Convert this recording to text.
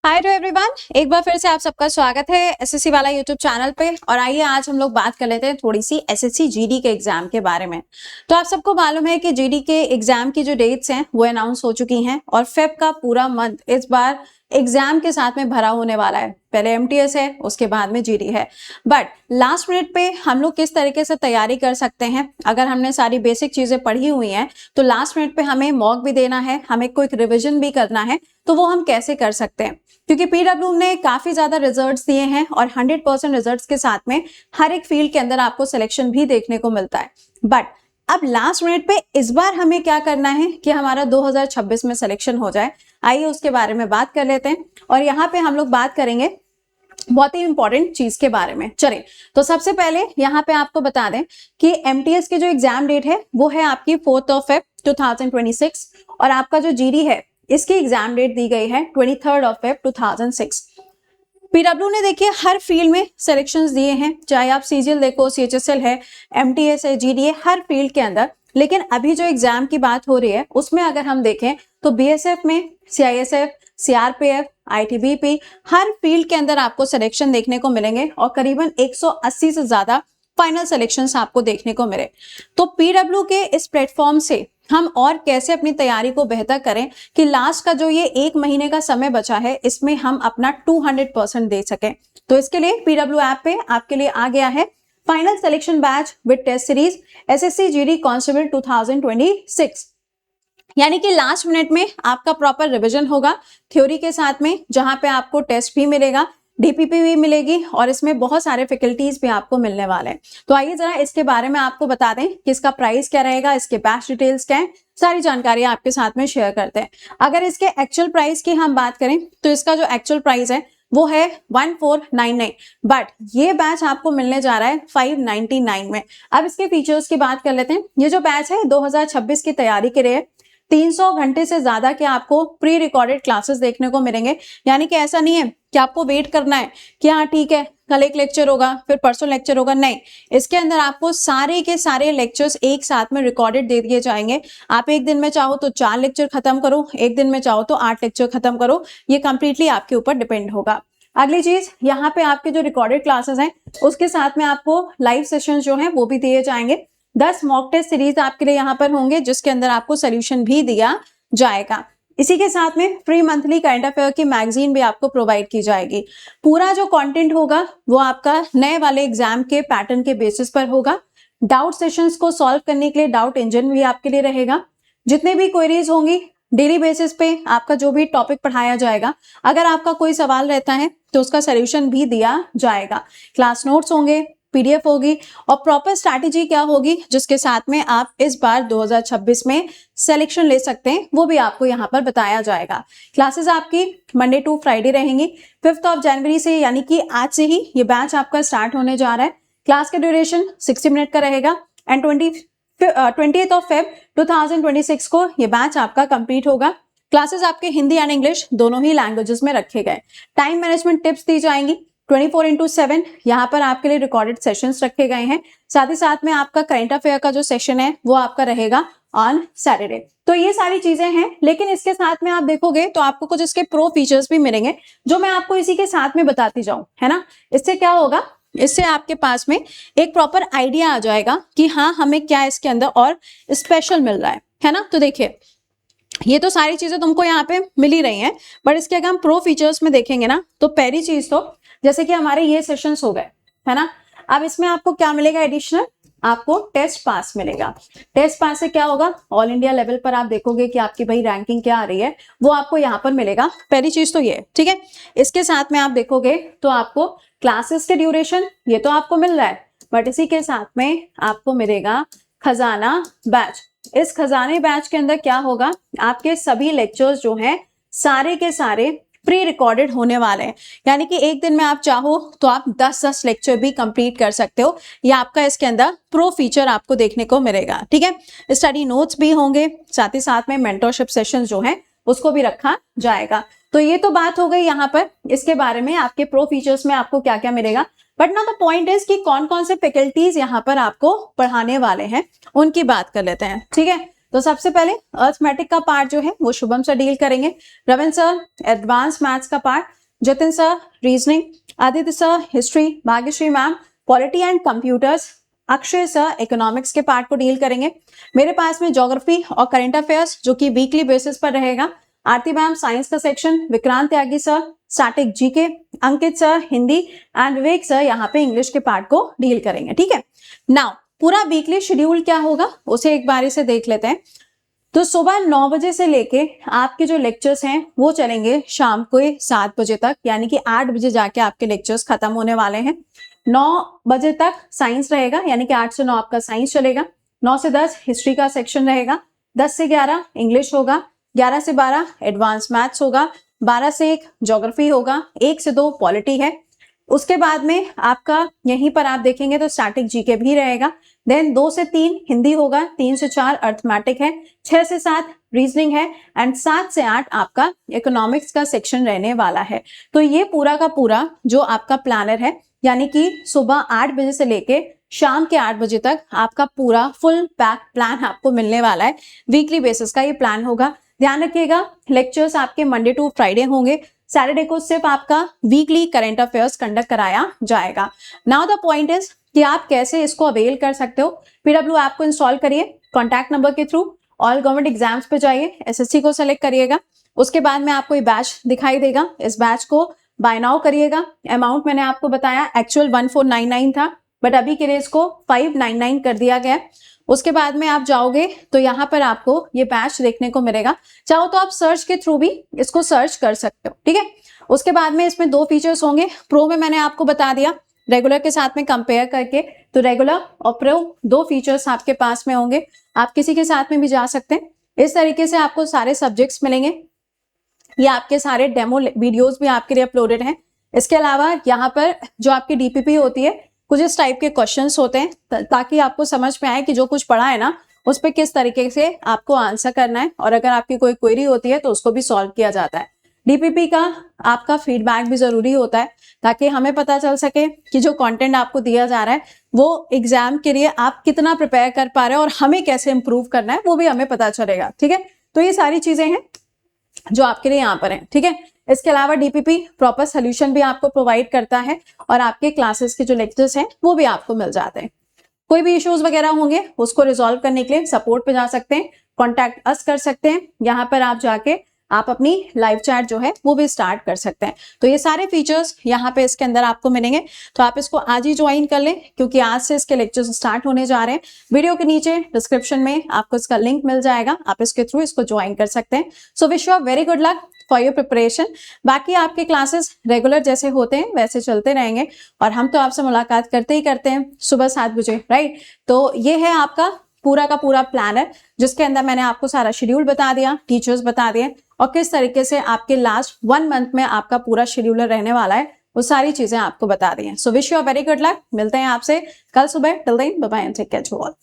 Hi to everyone, एक बार फिर से आप सबका स्वागत है एसएससी वाला यूट्यूब चैनल पे। और आइए आज हम लोग बात कर लेते हैं थोड़ी सी एसएससी जीडी के एग्जाम के बारे में। तो आप सबको मालूम है कि जीडी के एग्जाम की जो डेट्स हैं वो अनाउंस हो चुकी हैं और फेब का पूरा मंथ इस बार एग्जाम के साथ में भरा होने वाला है। पहले एमटीएस है, उसके बाद में जीडी है। बट लास्ट मिनट पे हम लोग किस तरीके से तैयारी कर सकते हैं, अगर हमने सारी बेसिक चीजें पढ़ी हुई हैं तो लास्ट मिनट पे हमें मॉक भी देना है, हमें क्विक रिविजन भी करना है, तो वो हम कैसे कर सकते हैं। क्योंकि पीडब्ल्यू ने काफी ज्यादा रिजल्ट्स दिए हैं और 100% रिजल्ट्स के साथ में हर एक फील्ड के अंदर आपको सिलेक्शन भी देखने को मिलता है। बट अब लास्ट मिनट पे इस बार हमें क्या करना है कि हमारा 2026 में सिलेक्शन हो जाए। आइए उसके बारे में बात कर लेते हैं। और यहाँ पे हम लोग बात करेंगे बहुत ही इंपॉर्टेंट चीज के बारे में। चलिए, तो सबसे पहले यहाँ पे आपको बता दें कि एमटीएस की जो एग्जाम डेट है वो है आपकी 4 फेब 2026 और आपका जो जीडी है इसकी एग्जाम डेट दी गई है 23 फेब 2006। पीडब्ल्यू ने देखिए हर फील्ड में सिलेक्शंस दिए हैं, चाहे आप सीजीएल देखो, सीएचएसएल है, एमटीएस है, जीडी है, हर फील्ड के अंदर। लेकिन अभी जो एग्जाम की बात हो रही है उसमें अगर हम देखें तो बीएसएफ में, सीआईएसएफ, सीआरपीएफ, आईटीबीपी, हर फील्ड के अंदर आपको सिलेक्शन देखने को मिलेंगे और करीबन 180 से ज्यादा फाइनल सिलेक्शंस आपको देखने को मिले। तो पीडब्ल्यू के इस प्लेटफॉर्म से हम और कैसे अपनी तैयारी को बेहतर करें कि लास्ट का जो ये 1 महीने का समय बचा है इसमें हम अपना 200% दे सकें। तो इसके लिए पीडब्ल्यू ऐप पे आपके लिए आ गया है final selection batch with test series SSC GD constable 2026। यानी कि लास्ट मिनट में आपका प्रॉपर रिवीजन होगा थ्योरी के साथ में, जहां पे आपको टेस्ट भी मिलेगा, डीपीपी भी मिलेगी और इसमें बहुत सारे फैकल्टीज भी आपको मिलने वाले हैं। तो आइए जरा इसके बारे में आपको बता दें कि इसका प्राइस क्या रहेगा, इसके बैच डिटेल्स क्या है, सारी जानकारी आपके साथ में शेयर करते हैं। अगर इसके एक्चुअल प्राइस की हम बात करें तो इसका जो एक्चुअल प्राइस है वो है 1499, बट ये बैच आपको मिलने जा रहा है 599 में। अब इसके फीचर्स की बात कर लेते हैं। ये जो बैच है 2026 की तैयारी के लिए 300 घंटे से ज्यादा के आपको प्री रिकॉर्डेड क्लासेस देखने को मिलेंगे। यानी कि ऐसा नहीं है कि आपको वेट करना है कि हाँ ठीक है कल एक लेक्चर होगा फिर परसों लेक्चर होगा, नहीं, इसके अंदर आपको सारे के सारे लेक्चर्स एक साथ में रिकॉर्डेड दे दिए जाएंगे। आप एक दिन में चाहो तो 4 लेक्चर खत्म करो, एक दिन में चाहो तो 8 लेक्चर खत्म करो, ये कंप्लीटली आपके ऊपर डिपेंड होगा। अगली चीज, यहाँ पे आपके जो रिकॉर्डेड क्लासेस हैं उसके साथ में आपको लाइव सेशन जो है वो भी दिए जाएंगे। 10 मॉक टेस्ट सीरीज आपके लिए यहाँ पर होंगे जिसके अंदर आपको सोल्यूशन भी दिया जाएगा। इसी के साथ में फ्री मंथली करंट अफेयर की मैगजीन भी आपको प्रोवाइड की जाएगी। पूरा जो कंटेंट होगा वो आपका नए वाले एग्जाम के पैटर्न के बेसिस पर होगा। डाउट सेशंस को सॉल्व करने के लिए डाउट इंजन भी आपके लिए रहेगा। जितने भी क्वेरीज होंगी डेली बेसिस पे आपका जो भी टॉपिक पढ़ाया जाएगा, अगर आपका कोई सवाल रहता है तो उसका सोल्यूशन भी दिया जाएगा। क्लास नोट्स होंगे, पीडीएफ होगी और प्रॉपर स्ट्रैटेजी क्या होगी जिसके साथ में आप इस बार 2026 में सिलेक्शन ले सकते हैं, वो भी आपको यहाँ पर बताया जाएगा। क्लासेस आपकी मंडे टू फ्राइडे रहेंगी। 5 जनवरी से यानी कि आज से ही ये बैच आपका स्टार्ट होने जा रहा है। क्लास का ड्यूरेशन 60 मिनट का रहेगा एंड 20 फेब 2026 को ये बैच आपका कंप्लीट होगा। क्लासेस आपके हिंदी एंड इंग्लिश दोनों ही लैंग्वेजेस में रखे गए। टाइम मैनेजमेंट टिप्स दी जाएंगी 24/7। यहाँ पर आपके लिए रिकॉर्डेड सेशंस रखे गए हैं। साथ ही साथ में आपका करंट अफेयर का जो सेशन है वो आपका रहेगा ऑन सैटरडे। तो ये सारी चीजें हैं, लेकिन इसके साथ में आप देखोगे तो आपको कुछ इसके प्रो फीचर्स भी मिलेंगे जो मैं आपको इसी के साथ में बताती जाऊं, है ना। इससे क्या होगा, इससे आपके पास में एक प्रॉपर आइडिया आ जाएगा कि हाँ हमें क्या इसके अंदर और स्पेशल मिल रहा है ना। तो देखिए ये तो सारी चीजें तुमको यहाँ पे मिल ही रही हैं, बट इसके अगर हम प्रो फीचर्स में देखेंगे ना तो पहली चीज तो जैसे कि हमारे ये सेशंस हो गए, है ना। अब इसमें आपको क्या मिलेगा एडिशनल, आपको टेस्ट पास मिलेगा। टेस्ट पास से क्या होगा, ऑल इंडिया लेवल पर आप देखोगे कि आपकी भाई रैंकिंग क्या आ रही है वो आपको यहाँ पर मिलेगा। पहली चीज तो ये, ठीक है। इसके साथ में आप देखोगे तो आपको क्लासेस के ड्यूरेशन ये तो आपको मिल रहा है, बट इसी के साथ में आपको मिलेगा खजाना बैच। इस खजाने बैच के अंदर क्या होगा, आपके सभी लेक्चर्स जो हैं सारे के सारे प्री रिकॉर्डेड होने वाले हैं। यानी कि एक दिन में आप चाहो तो आप 10-10 लेक्चर भी कंप्लीट कर सकते हो। ये आपका इसके अंदर प्रो फीचर आपको देखने को मिलेगा, ठीक है। स्टडी नोट्स भी होंगे, साथ ही साथ में मेंटरशिप सेशन जो है उसको भी रखा जाएगा। तो ये तो बात हो गई यहाँ पर इसके बारे में आपके प्रो फीचर्स में आपको क्या क्या मिलेगा। बट ना द पॉइंट इज कि कौन कौन से फैकल्टीज यहाँ पर आपको पढ़ाने वाले हैं उनकी बात कर लेते हैं, ठीक है। तो सबसे पहले अर्थमेटिक का पार्ट जो है वो शुभम सर डील करेंगे, रविंद्र सर एडवांस मैथ्स का part, Jatin sir reasoning, Aditya sir history, Bhagyashree ma'am polity and computers, Akshay sir economics के पार्ट को डील करेंगे। मेरे पास में ज्योग्राफी और करंट अफेयर्स जो कि वीकली बेसिस पर रहेगा, आरती मैम साइंस का section, Vikrant Tyagi sir static GK, Ankit sir Hindi and Vivek sir यहाँ पे इंग्लिश के पार्ट को डील करेंगे। ठीक है, नाउ पूरा वीकली शेड्यूल क्या होगा उसे एक बारी से देख लेते हैं। तो सुबह 9 बजे से लेके आपके जो लेक्चर्स हैं वो चलेंगे शाम को 7 बजे तक, यानी कि 8 बजे जाके आपके लेक्चर्स खत्म होने वाले हैं। 9 बजे तक साइंस रहेगा, यानी कि 8 से 9 आपका साइंस चलेगा, 9 से 10 हिस्ट्री का सेक्शन रहेगा, 10 से 11 इंग्लिश होगा, 11 से 12 एडवांस मैथ्स होगा, 12 से 1 ज्योग्राफी होगा, 1 से 2 पॉलिटी है। उसके बाद में आपका यहीं पर आप देखेंगे तो स्टैटिक जीके भी रहेगा, देन 2 से 3 हिंदी होगा, 3 से 4 अर्थमेटिक है, 6 से 7 रीजनिंग है एंड 7 से 8 आपका इकोनॉमिक्स का सेक्शन रहने वाला है। तो ये पूरा का पूरा जो आपका प्लानर है, यानी कि सुबह 8 बजे से लेके शाम के 8 बजे तक आपका पूरा फुल पैक प्लान आपको मिलने वाला है। वीकली बेसिस का ये प्लान होगा। ध्यान रखिएगा लेक्चर्स आपके मंडे टू फ्राइडे होंगे, सैटरडे को सिर्फ आपका वीकली करंट अफेयर्स कंडक्ट कराया जाएगा। नाउ द पॉइंट इज कि आप कैसे इसको अवेल कर सकते हो। पीडब्ल्यू ऐप को इंस्टॉल करिए, कॉन्टैक्ट नंबर के थ्रू ऑल गवर्नमेंट एग्जाम्स पे जाइए, एसएससी को सेलेक्ट करिएगा। उसके बाद में आपको ये बैच दिखाई देगा, इस बैच को बाय नाउ करिएगा। अमाउंट मैंने आपको बताया एक्चुअल 1499 था, बट अभी के लिए इसको 599 कर दिया गया। उसके बाद में आप जाओगे तो यहाँ पर आपको ये बैच देखने को मिलेगा, चाहो तो आप सर्च के थ्रू भी इसको सर्च कर सकते हो। ठीक है, उसके बाद में इसमें 2 फीचर्स होंगे। प्रो में मैंने आपको बता दिया रेगुलर के साथ में कंपेयर करके, तो रेगुलर और प्रो 2 फीचर्स आपके पास में होंगे, आप किसी के साथ में भी जा सकते हैं। इस तरीके से आपको सारे सब्जेक्ट्स मिलेंगे। ये आपके सारे डेमो वीडियोस भी आपके लिए अपलोडेड हैं। इसके अलावा यहाँ पर जो आपकी डीपीपी होती है, कुछ इस टाइप के क्वेश्चंस होते हैं ताकि आपको समझ में आए कि जो कुछ पढ़ा है ना उस पर किस तरीके से आपको आंसर करना है, और अगर आपकी कोई क्वेरी होती है तो उसको भी सॉल्व किया जाता है। डीपीपी का आपका फीडबैक भी जरूरी होता है ताकि हमें पता चल सके कि जो कंटेंट आपको दिया जा रहा है वो एग्जाम के लिए आप कितना प्रिपेयर कर पा रहे हैं और हमें कैसे इंप्रूव करना है वो भी हमें पता चलेगा। ठीक है, तो ये सारी चीजें हैं जो आपके लिए यहाँ पर है। ठीक है, इसके अलावा डीपीपी प्रॉपर सोल्यूशन भी आपको प्रोवाइड करता है और आपके क्लासेस के जो लेक्चर्स हैं वो भी आपको मिल जाते हैं। कोई भी इश्यूज वगैरह होंगे उसको रिजॉल्व करने के लिए सपोर्ट पे जा सकते हैं, कॉन्टैक्ट अस कर सकते हैं। यहाँ पर आप जाके आप अपनी लाइव चैट जो है वो भी स्टार्ट कर सकते हैं। तो ये सारे फीचर्स यहाँ पे इसके अंदर आपको मिलेंगे, तो आप इसको आज ही ज्वाइन कर लें क्योंकि आज से इसके लेक्चर्स स्टार्ट होने जा रहे हैं। वीडियो के नीचे डिस्क्रिप्शन में आपको इसका लिंक मिल जाएगा, आप इसके थ्रू इसको ज्वाइन कर सकते हैं। So wish you very good luck for your preparation. बाकी आपके क्लासेस रेगुलर जैसे होते हैं वैसे चलते रहेंगे और हम तो आपसे मुलाकात करते ही करते हैं सुबह 7 बजे, राइट। तो ये है आपका पूरा का पूरा प्लान है जिसके अंदर मैंने आपको सारा शेड्यूल बता दिया, टीचर्स बता दिए और किस तरीके से आपके लास्ट 1 मंथ में आपका पूरा शेड्यूलर रहने वाला है, वो सारी चीजें आपको बता दी हैं। So wish you very good luck. मिलते हैं आपसे कल सुबह। Till then bye bye and take care to all.